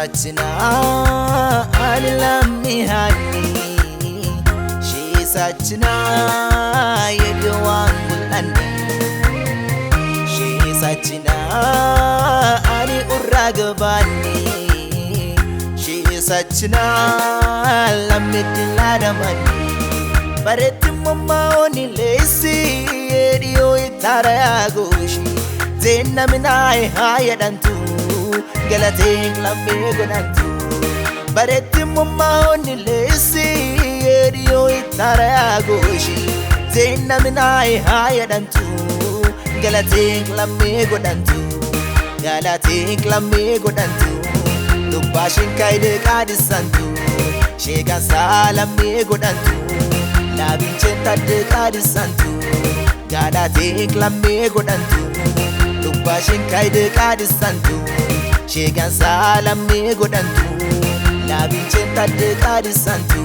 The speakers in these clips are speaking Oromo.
Sachina Alilami Hani She Sachina Yeduan Mulandi She Sachina Ali Uragabani She Sachina Lamitiladamani Bareti Mama Oni Lacy Edio Itaragoshi Zena Minai higher than two Galating Lambe Gonantu Bareti Mama Oni Lacy Edio Itaragoshi Zena Minai higher than two Galating Lambe Gonantu Galating Lambe Gonantu Lubashin Kaide Kadisantu Shega Salame Gonantu Labin Chenta de Kadisantu Galating Lambe Gonantu Lubashin Kaide Kadisantu Shega Salame Gonantu Labin Chenta de Kadisantu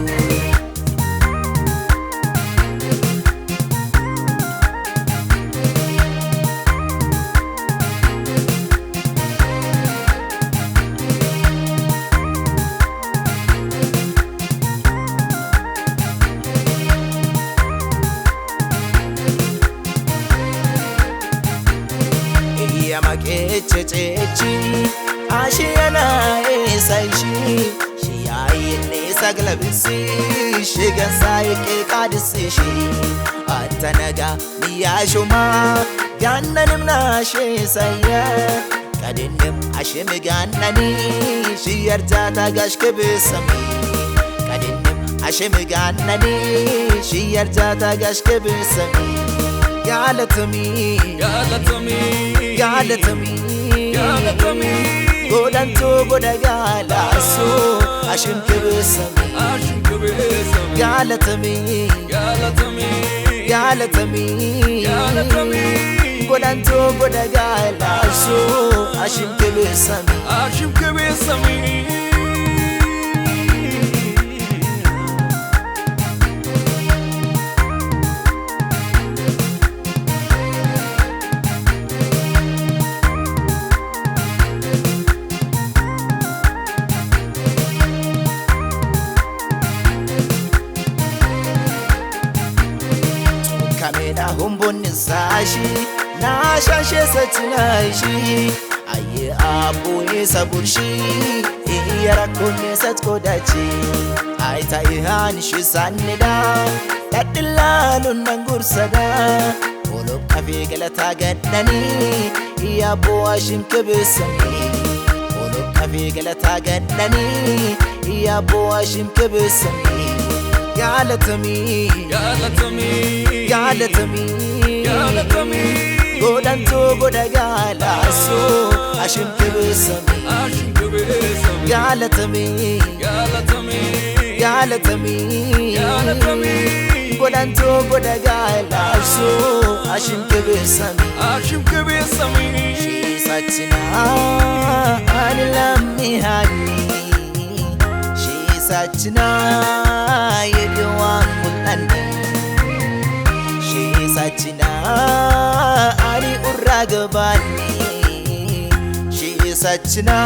Chechi Ashiana Esaishi She ayene saglabisi Shiga saike kadisishi Atanaga miyashuma Gannanim na she saya Kadinim ashim gannani Shiyarjata gashkebisami Kadinim ashim gannani Shiyarjata gashkebisami Galatami Godanto godagala so ashim kebesami Galatami Godanto godagala so ashim kebesami Kameda humbun sashi na shashe satinashi aye abu saburshi iyara kunne satkodachi aita ihan shisanida tadilalun nangursada olo kafe galata gaddani iya boashim kebesami olo kafe galata gaddani iya boashim kebesami Galatami Godanto godagala so ashim kebesami Galatami Godanto godagala so ashim kebesami She Sachina Alilami Hani She Sachina Yeduan Mulandi She Sachina Ali Uragabani She Sachina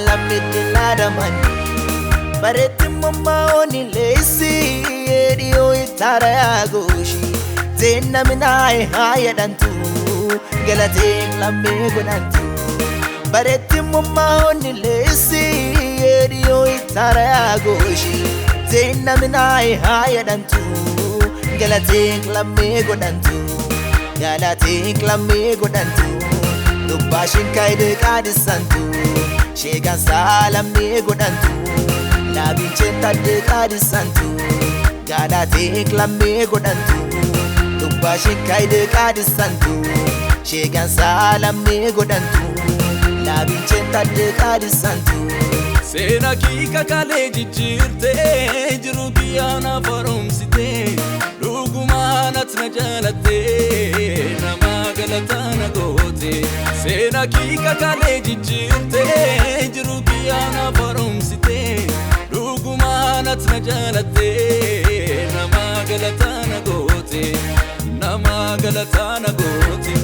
Lamitiladamani Bareti Mama Oni Lacy Edio Itaragoshi Zena Minai higher than two Galating Lambe Gonantu Bareti Mama Oni Lacy Edio Itaragoshi Zena Minai higher than two Galating Lambe Gonantu Galating Lambe Gonantu Lubashin Kaide Kadisantu Shega Salame Gonantu Labin Chenta de Kadisantu Galating Lambe Gonantu Lubashin Kaide Kadisantu Shega Salame Gonantu Labin Chenta de Kadisantu Sena kika kale jijirte jirubiyana farumsite lugumanat najalate nama galatana gote Sena kika kale jijirte jirubiyana farumsite lugumanat najalate nama galatana gote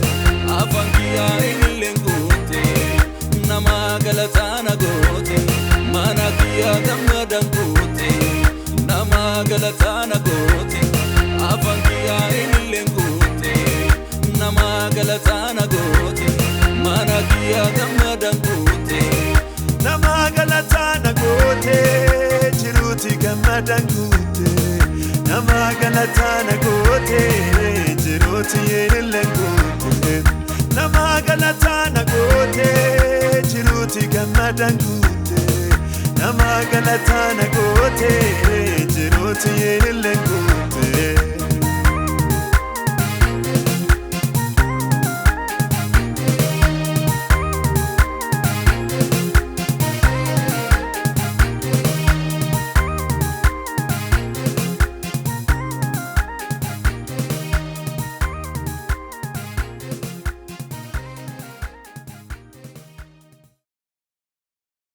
afangiya ilengote nama galatana gote galatana goote mana kiyya gammadan goote nama galatana goote jiruuti gammadan goote nama galatana goote jiruuti yeelleen goote nama galatana goote jiruuti gammadan goote nama galatana goote jiruuti yeelleen goote